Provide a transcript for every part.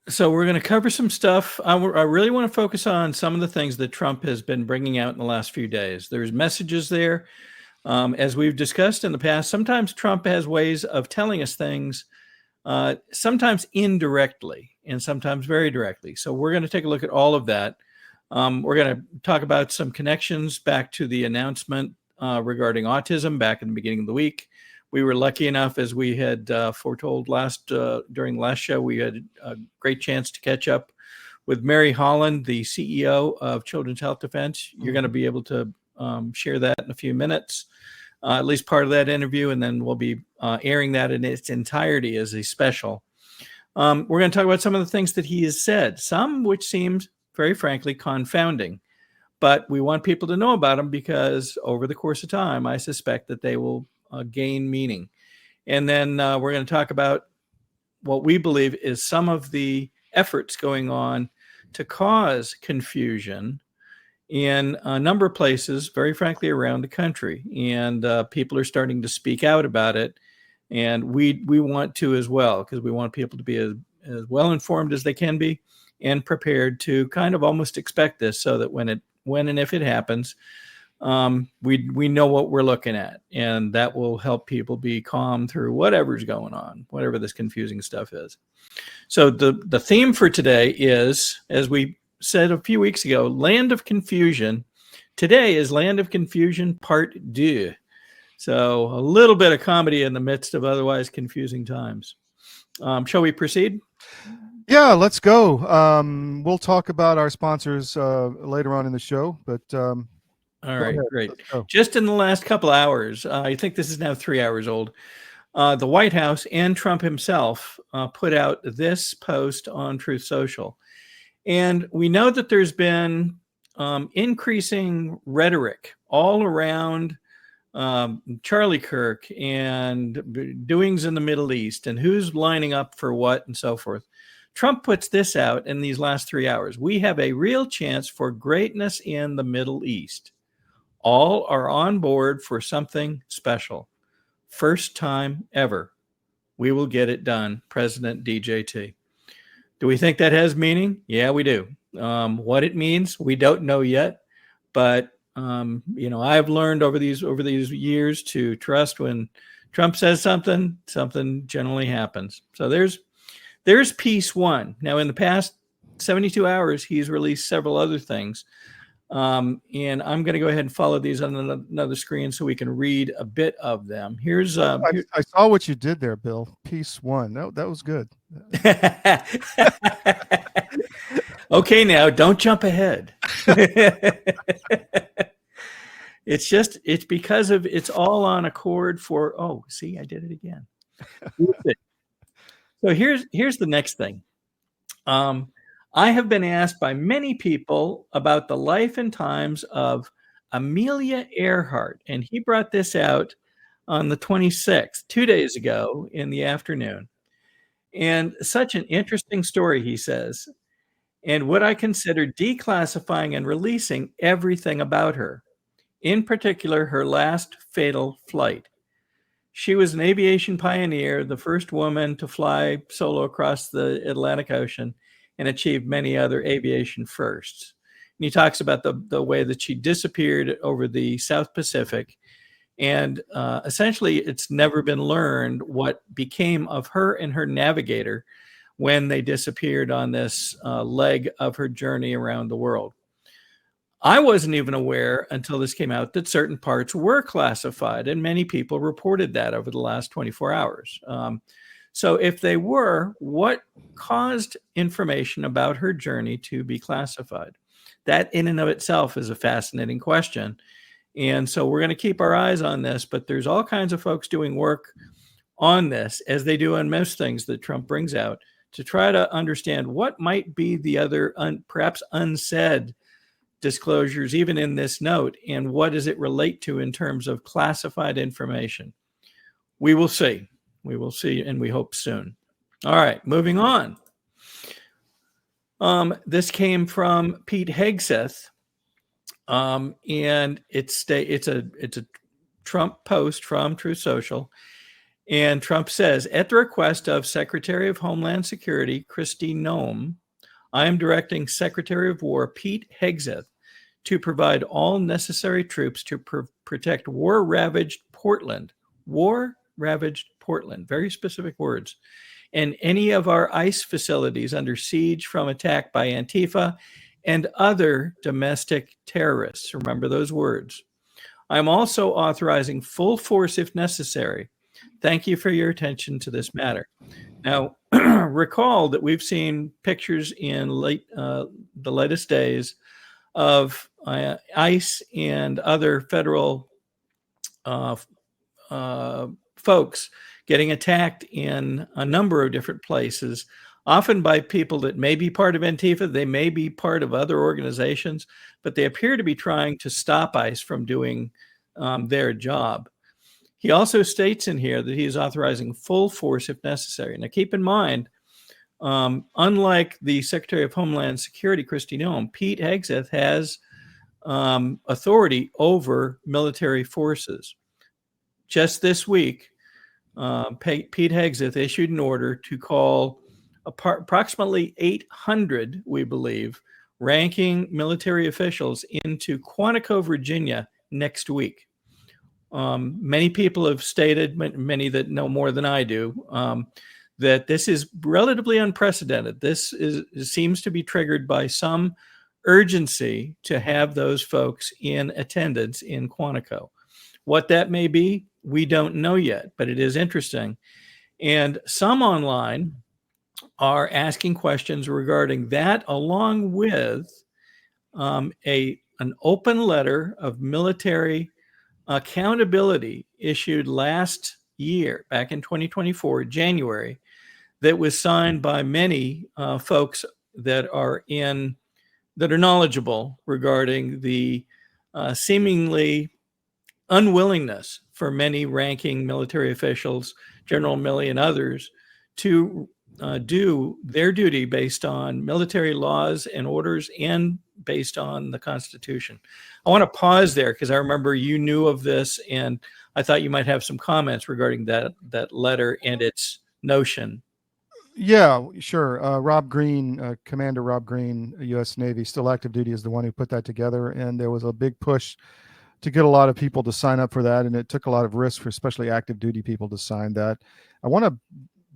So we're going to cover some stuff. I really want to focus on some of the things that Trump has been bringing out in the last few days. There's messages there. As we've discussed in the past, sometimes Trump has ways of telling us things, sometimes indirectly and sometimes very directly. So we're going to take a look at all of that. We're going to talk about some connections back to the announcement regarding autism back in the beginning of the week. We were lucky enough, as we had foretold during the last show, we had a great chance to catch up with Mary Holland, the CEO of Children's Health Defense. You're going to be able to share that in a few minutes, at least part of that interview, and then we'll be airing that in its entirety as a special. We're going to talk about some of the things that he has said, some which seems, very frankly, confounding. But we want people to know about them because over the course of time, I suspect that they will gain meaning. And then we're going to talk about what we believe is some of the efforts going on to cause confusion in a number of places, very frankly, around the country. And people are starting to speak out about it. And we want to as well, because we want people to be as well informed as they can be and prepared to kind of almost expect this, so that when and if it happens, we know what we're looking at, and that will help people be calm through whatever's going on, whatever this confusing stuff is. So the theme for today is, as we said a few weeks ago, Land of Confusion. Today is Land of Confusion Part Deaux. So a little bit of comedy in the midst of otherwise confusing times. Shall we proceed? Yeah, let's go. We'll talk about our sponsors later on in the show, but all right, great. Oh. Just in the last couple hours, I think this is now 3 hours old, the White House and Trump himself put out this post on Truth Social. And we know that there's been increasing rhetoric all around Charlie Kirk and doings in the Middle East and who's lining up for what and so forth. Trump puts this out in these last 3 hours. We have a real chance for greatness in the Middle East. All are on board for something special. First time ever. We will get it done, President DJT. Do we think that has meaning? Yeah, we do. What it means, we don't know yet. But, I've learned over these years to trust when Trump says something generally happens. So there's piece one. Now, in the past 72 hours, he's released several other things. And I'm going to go ahead and follow these on another screen so we can read a bit of them. Here's I saw what you did there, Bill. Piece one. That was good. Okay, now don't jump ahead. It's because of it's all on accord for. Oh, see, I did it again. So here's the next thing. I have been asked by many people about the life and times of Amelia Earhart, and he brought this out on the 26th, 2 days ago in the afternoon. And such an interesting story, he says, and would I consider declassifying and releasing everything about her, in particular her last fatal flight. She was an aviation pioneer, the first woman to fly solo across the Atlantic Ocean, and achieved many other aviation firsts. And he talks about the way that she disappeared over the South Pacific. And essentially, it's never been learned what became of her and her navigator when they disappeared on this leg of her journey around the world. I wasn't even aware until this came out that certain parts were classified, and many people reported that over the last 24 hours. So if they were, what caused information about her journey to be classified? That in and of itself is a fascinating question. And so we're going to keep our eyes on this, but there's all kinds of folks doing work on this, as they do on most things that Trump brings out, to try to understand what might be the other perhaps unsaid disclosures, even in this note, and what does it relate to in terms of classified information. We will see. We will see, and we hope soon. All right, moving on. This came from Pete Hegseth, and it's a Trump post from Truth Social, And Trump says, at the request of Secretary of Homeland Security, Kristi Noem, I am directing Secretary of War Pete Hegseth to provide all necessary troops to protect war-ravaged Portland, war-ravaged Portland, very specific words, and any of our ICE facilities under siege from attack by Antifa and other domestic terrorists. Remember those words. I'm also authorizing full force if necessary. Thank you for your attention to this matter. Now, recall that we've seen pictures in the latest days of ICE and other federal folks getting attacked in a number of different places, often by people that may be part of Antifa, they may be part of other organizations, but they appear to be trying to stop ICE from doing their job. He also states in here that he is authorizing full force if necessary. Now, keep in mind, unlike the Secretary of Homeland Security, Kristi Noem, Pete Hegseth has authority over military forces. Just this week, Pete Hegseth issued an order to call approximately 800, we believe, ranking military officials into Quantico, Virginia next week. Many people have stated, many that know more than I do, that this is relatively unprecedented. This seems to be triggered by some urgency to have those folks in attendance in Quantico. What that may be, we don't know yet, but it is interesting. And some online are asking questions regarding that, along with an open letter of military accountability issued last year, back in 2024, January, that was signed by many folks that are knowledgeable regarding the seemingly unwillingness for many ranking military officials, General Milley and others, to do their duty based on military laws and orders and based on the Constitution. I want to pause there because I remember you knew of this, and I thought you might have some comments regarding that letter and its notion. Yeah, sure. Rob Green, Commander Rob Green, U.S. Navy, still active duty, is the one who put that together. And there was a big push to get a lot of people to sign up for that. And it took a lot of risk for especially active duty people to sign that. I want to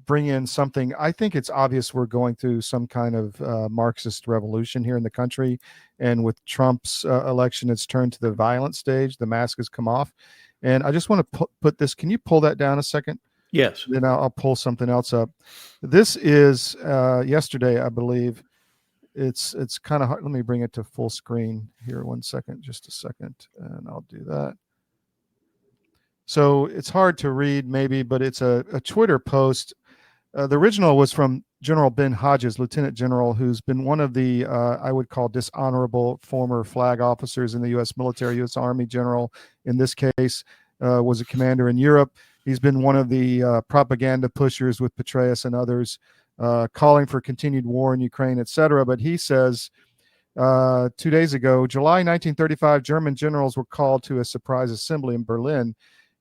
bring in something. I think it's obvious we're going through some kind of Marxist revolution here in the country. And with Trump's election, it's turned to the violent stage. The mask has come off. And I just want to put this. Can you pull that down a second? Yes. Then I'll pull something else up. This is yesterday, I believe. It's kind of hard. Let me bring it to full screen here. One second, just a second, and I'll do that. So it's hard to read maybe, but it's a Twitter post. The original was from General Ben Hodges, Lieutenant General, who's been one of the, I would call, dishonorable former flag officers in the U.S. military, U.S. Army general. In this case, was a commander in Europe. He's been one of the propaganda pushers with Petraeus and others, calling for continued war in Ukraine, etc. But he says 2 days ago, July 1935, German generals were called to a surprise assembly in Berlin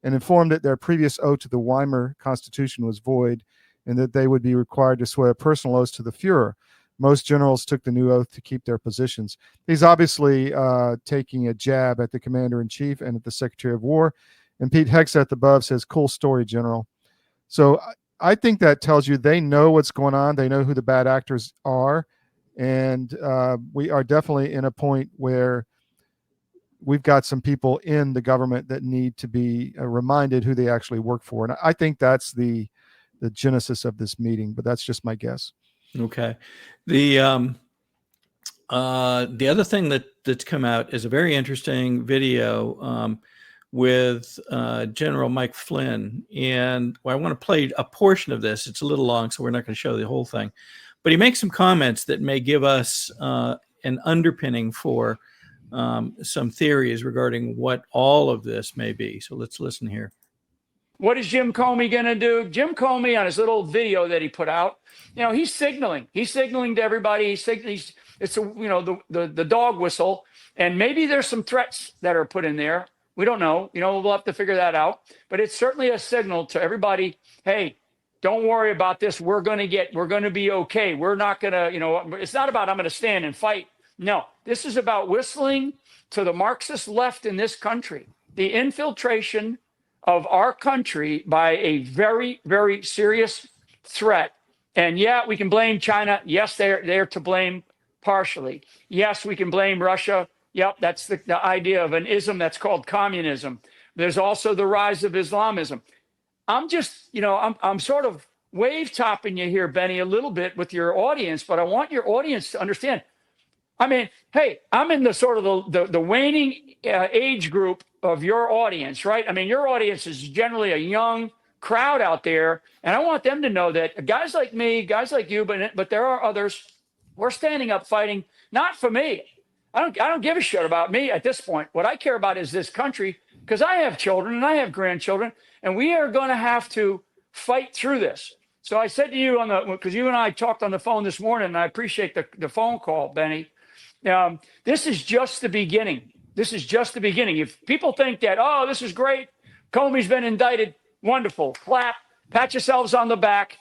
and informed that their previous oath to the Weimar Constitution was void and that they would be required to swear a personal oath to the Fuhrer. Most generals took the new oath to keep their positions. He's obviously taking a jab at the commander-in-chief and at the Secretary of War. And Pete Hegseth above says, "Cool story, General." So I think that tells you they know what's going on. They know who the bad actors are. And we are definitely in a point where we've got some people in the government that need to be reminded who they actually work for. And I think that's the genesis of this meeting, but that's just my guess. Okay. The other thing that's come out is a very interesting video with General Mike Flynn. And I want to play a portion of this. It's a little long, so we're not going to show the whole thing. But he makes some comments that may give us an underpinning for some theories regarding what all of this may be. So let's listen here. What is Jim Comey going to do? Jim Comey, on his little video that he put out, he's signaling. He's signaling to everybody. It's the dog whistle. And maybe there's some threats that are put in there. We don't know. We'll have to figure that out. But it's certainly a signal to everybody, hey, don't worry about this. We're going to be okay. We're not going to, it's not about I'm going to stand and fight. No, this is about whistling to the Marxist left in this country, the infiltration of our country by a very, very serious threat. And yeah, we can blame China. Yes, they're to blame partially. Yes, we can blame Russia. Yep, that's the idea of an ism that's called communism. There's also the rise of Islamism. I'm just, I'm sort of wave topping you here, Benny, a little bit with your audience, but I want your audience to understand. I mean, hey, I'm in the sort of the waning age group of your audience, right? I mean, your audience is generally a young crowd out there, and I want them to know that guys like me, guys like you, but there are others. We're standing up fighting, not for me. I don't give a shit about me at this point. What I care about is this country, because I have children and I have grandchildren, and we are going to have to fight through this. So I said to you because you and I talked on the phone this morning, and I appreciate the phone call, Benny. This is just the beginning. This is just the beginning. If people think that, oh, this is great, Comey's been indicted, wonderful, clap, pat yourselves on the back,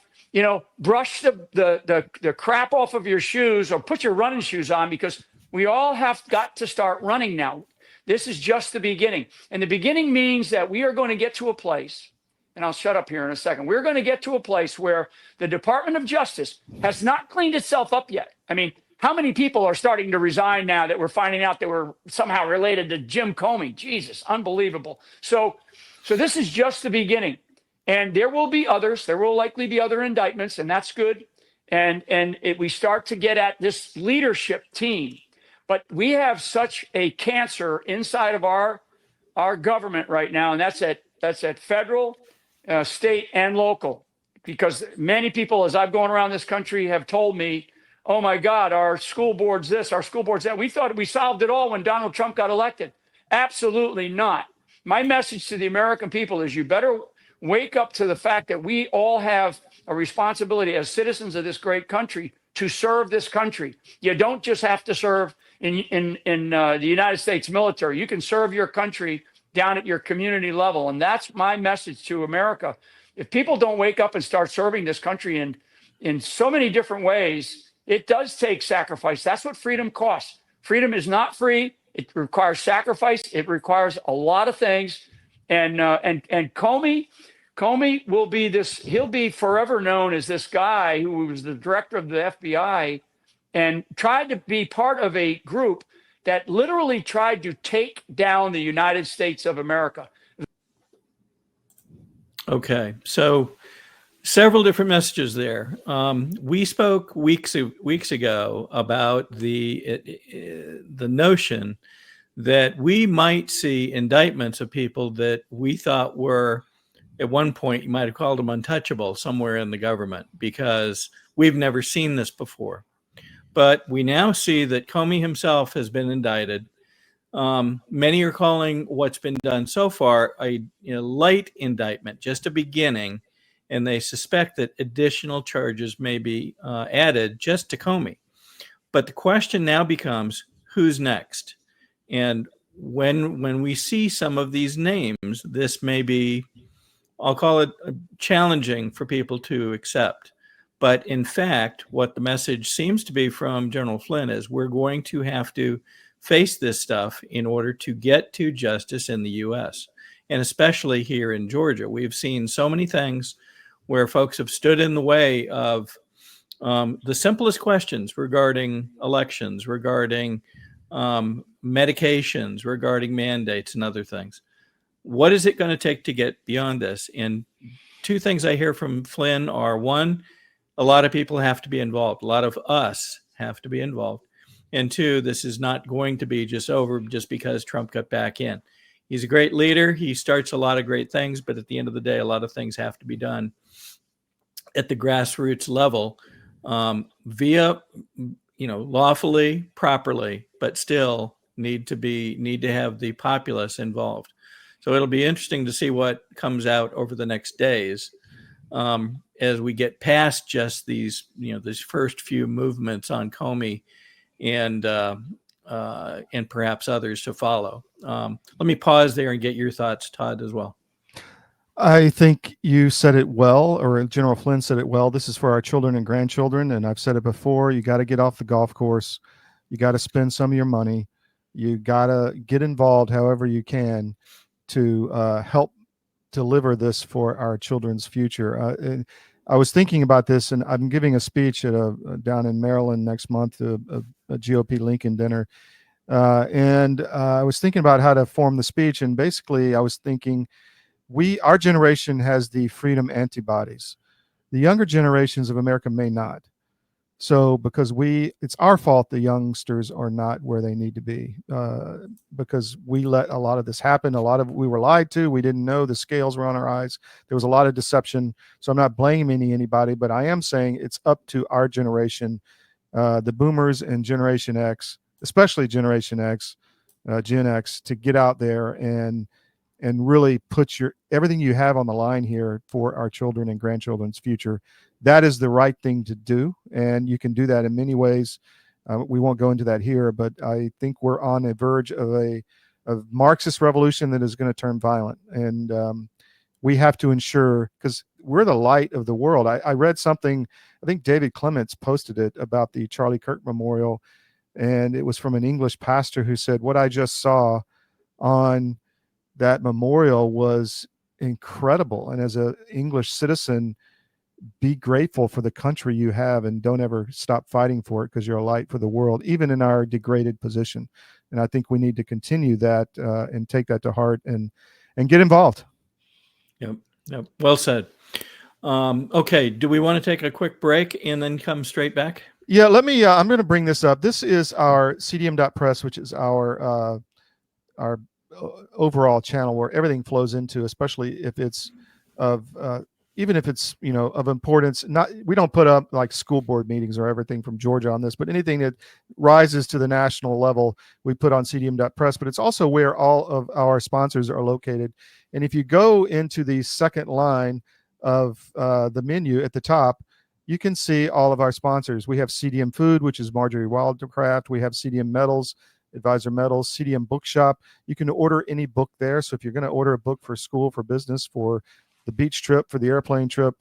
brush the crap off of your shoes or put your running shoes on, because we all have got to start running now. This is just the beginning. And the beginning means that we are going to get to a place, and I'll shut up here in a second. We're going to get to a place where the Department of Justice has not cleaned itself up yet. I mean, how many people are starting to resign now that we're finding out that we're somehow related to Jim Comey? Jesus, unbelievable. So this is just the beginning. And there will be others. There will likely be other indictments, and that's good. And we start to get at this leadership team. But we have such a cancer inside of our government right now, and that's at federal, state, and local. Because many people, as I've gone around this country, have told me, oh my God, our school board's this, our school board's that. We thought we solved it all when Donald Trump got elected. Absolutely not. My message to the American people is you better wake up to the fact that we all have a responsibility as citizens of this great country to serve this country. You don't just have to serve in the United States military. You can serve your country down at your community level. And that's my message to America. If people don't wake up and start serving this country in so many different ways, it does take sacrifice. That's what freedom costs. Freedom is not free. It requires sacrifice. It requires a lot of things. And Comey will be this. He'll be forever known as this guy who was the director of the FBI and tried to be part of a group that literally tried to take down the United States of America. Okay, so several different messages there. We spoke weeks ago about the notion that we might see indictments of people that we thought were, at one point, you might have called them untouchable somewhere in the government, because we've never seen this before. But we now see that Comey himself has been indicted. Many are calling what's been done so far a light indictment, just a beginning, and they suspect that additional charges may be added just to Comey. But the question now becomes, who's next? And when we see some of these names, this may be, I'll call it challenging for people to accept. But in fact, what the message seems to be from General Flynn is we're going to have to face this stuff in order to get to justice in the U.S. And especially here in Georgia. We've seen so many things where folks have stood in the way of the simplest questions regarding elections, regarding medications, regarding mandates and other things. What is it going to take to get beyond this? And two things I hear from Flynn are, one, a lot of people have to be involved. A lot of us have to be involved. And two, this is not going to be just over just because Trump got back in. He's a great leader. He starts a lot of great things, but at the end of the day, a lot of things have to be done at the grassroots level via, lawfully, properly, but still need to have the populace involved. So it'll be interesting to see what comes out over the next days as we get past just these first few movements on Comey and and perhaps others to follow. Let me pause there and get your thoughts, Todd, as well. I think you said it well, or General Flynn said it well. This is for our children and grandchildren. And I've said it before, you got to get off the golf course. You got to spend some of your money. You got to get involved however you can to help deliver this for our children's future. I was thinking about this, and I'm giving a speech at down in Maryland next month, a GOP Lincoln dinner. And I was thinking about how to form the speech. And basically I was thinking, our generation has the freedom antibodies. The younger generations of America may not. So because it's our fault the youngsters are not where they need to be, because we let a lot of this happen. We were lied to. We didn't know. The scales were on our eyes. There was a lot of deception. So I'm not blaming anybody, but I am saying it's up to our generation, the boomers and Generation X, especially Generation X, Gen X, to get out there and really put everything you have on the line here for our children and grandchildren's future. That is the right thing to do. And you can do that in many ways. We won't go into that here, but I think we're on a verge of a Marxist revolution that is going to turn violent. And we have to ensure, because we're the light of the world. I read something, I think David Clements posted it, about the Charlie Kirk Memorial. And it was from an English pastor who said, what I just saw on that memorial was incredible. And as an English citizen, be grateful for the country you have and don't ever stop fighting for it, because you're a light for the world, even in our degraded position. And I think we need to continue that and take that to heart and get involved. Yep. Well said. Okay. Do we want to take a quick break and then come straight back? Yeah, let me, I'm going to bring this up. This is our cdm.press, which is our overall channel where everything flows into, especially if it's of even if it's of importance. We don't put up like school board meetings or everything from Georgia on this, but anything that rises to the national level we put on cdm.press. But it's also where all of our sponsors are located. And if you go into the second line of the menu at the top, you can see all of our sponsors. We have CDM Food, which is Marjorie Wildcraft. We have CDM Metals, Advisor Metals, CDM Bookshop. You can order any book there. So if you're going to order a book for school, for business, for the beach trip, for the airplane trip,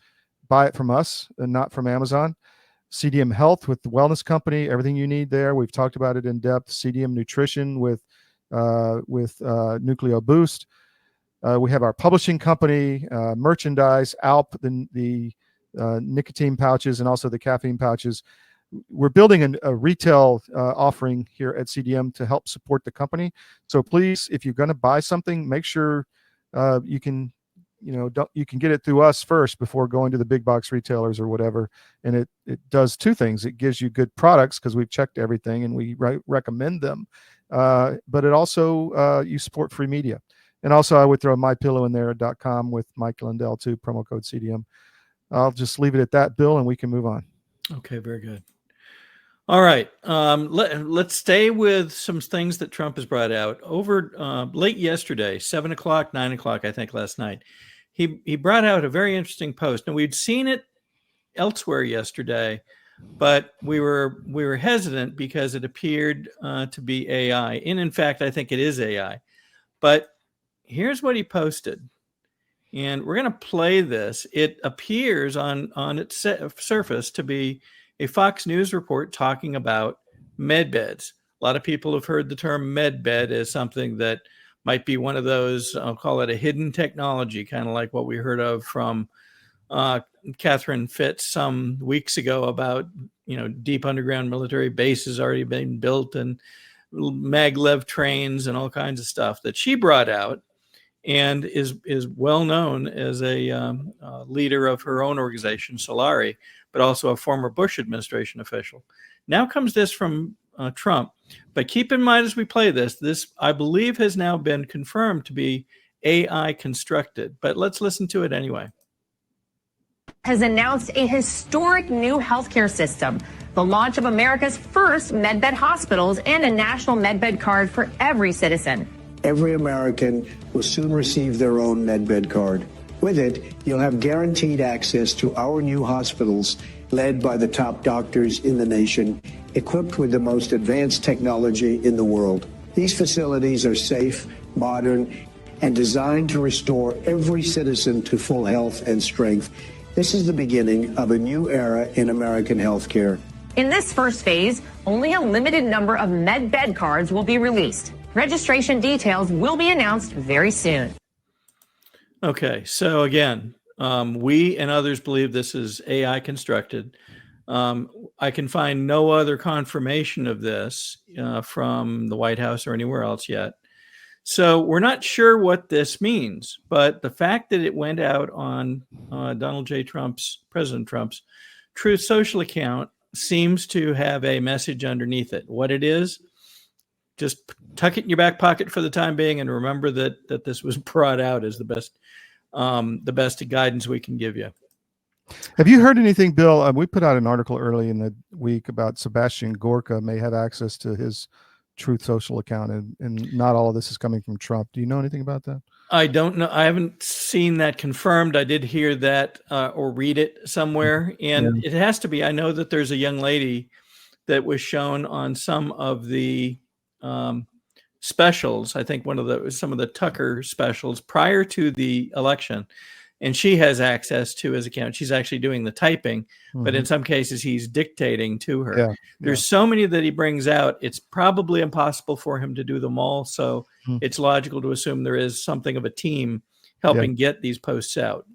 buy it from us and not from Amazon. CDM Health with the Wellness Company, everything you need there. We've talked about it in depth. CDM Nutrition with Nucleo Boost. We have our publishing company, merchandise, Alp, the nicotine pouches, and also the caffeine pouches. We're building a retail offering here at CDM to help support the company. So please, if you're going to buy something, make sure you can get it through us first before going to the big box retailers or whatever. And it does two things. It gives you good products because we've checked everything and we recommend them. But it also, you support free media. And also I would throw mypillow in there.com with Mike Lindell too, promo code CDM. I'll just leave it at that, Bill, and we can move on. Okay, very good. All right. Let's stay with some things that Trump has brought out. Over late yesterday, 7 o'clock, 9 o'clock, I think last night, he brought out a very interesting post. Now, we'd seen it elsewhere yesterday, but we were hesitant because it appeared to be AI. And in fact, I think it is AI. But here's what he posted. And we're going to play this. It appears on its surface to be a Fox News report talking about medbeds. A lot of people have heard the term medbed as something that might be one of those, I'll call it a hidden technology, kind of like what we heard of from Catherine Fitz some weeks ago about, deep underground military bases already being built and maglev trains and all kinds of stuff that she brought out, and is well known as a leader of her own organization, Solari, but also a former Bush administration official. Now comes this from Trump. But keep in mind as we play this, I believe, has now been confirmed to be AI constructed. But let's listen to it anyway. Has announced a historic new healthcare system, the launch of America's first medbed hospitals and a national medbed card for every citizen. Every American will soon receive their own medbed card. With it, you'll have guaranteed access to our new hospitals led by the top doctors in the nation equipped with the most advanced technology in the world. These facilities are safe, modern, and designed to restore every citizen to full health and strength. This is the beginning of a new era in American healthcare. In this first phase, only a limited number of medbed cards will be released. Registration details will be announced very soon. Okay, so again, we and others believe this is AI constructed. I can find no other confirmation of this from the White House or anywhere else yet. So we're not sure what this means, but the fact that it went out on President Trump's Truth Social account seems to have a message underneath it. What it is, just tuck it in your back pocket for the time being, and remember that this was brought out as the best guidance we can give you. Have you heard anything, Bill? We put out an article early in the week about Sebastian Gorka may have access to his Truth Social account, and not all of this is coming from Trump. Do you know anything about that? I don't know. I haven't seen that confirmed. I did hear that or read it somewhere, and it has to be. I know that there's a young lady that was shown on some of the specials. I think some of the Tucker specials prior to the election, and she has access to his account. She's actually doing the typing, but in some cases he's dictating to her. There's so many that he brings out. It's probably impossible for him to do them all. So it's logical to assume there is something of a team helping get these posts out.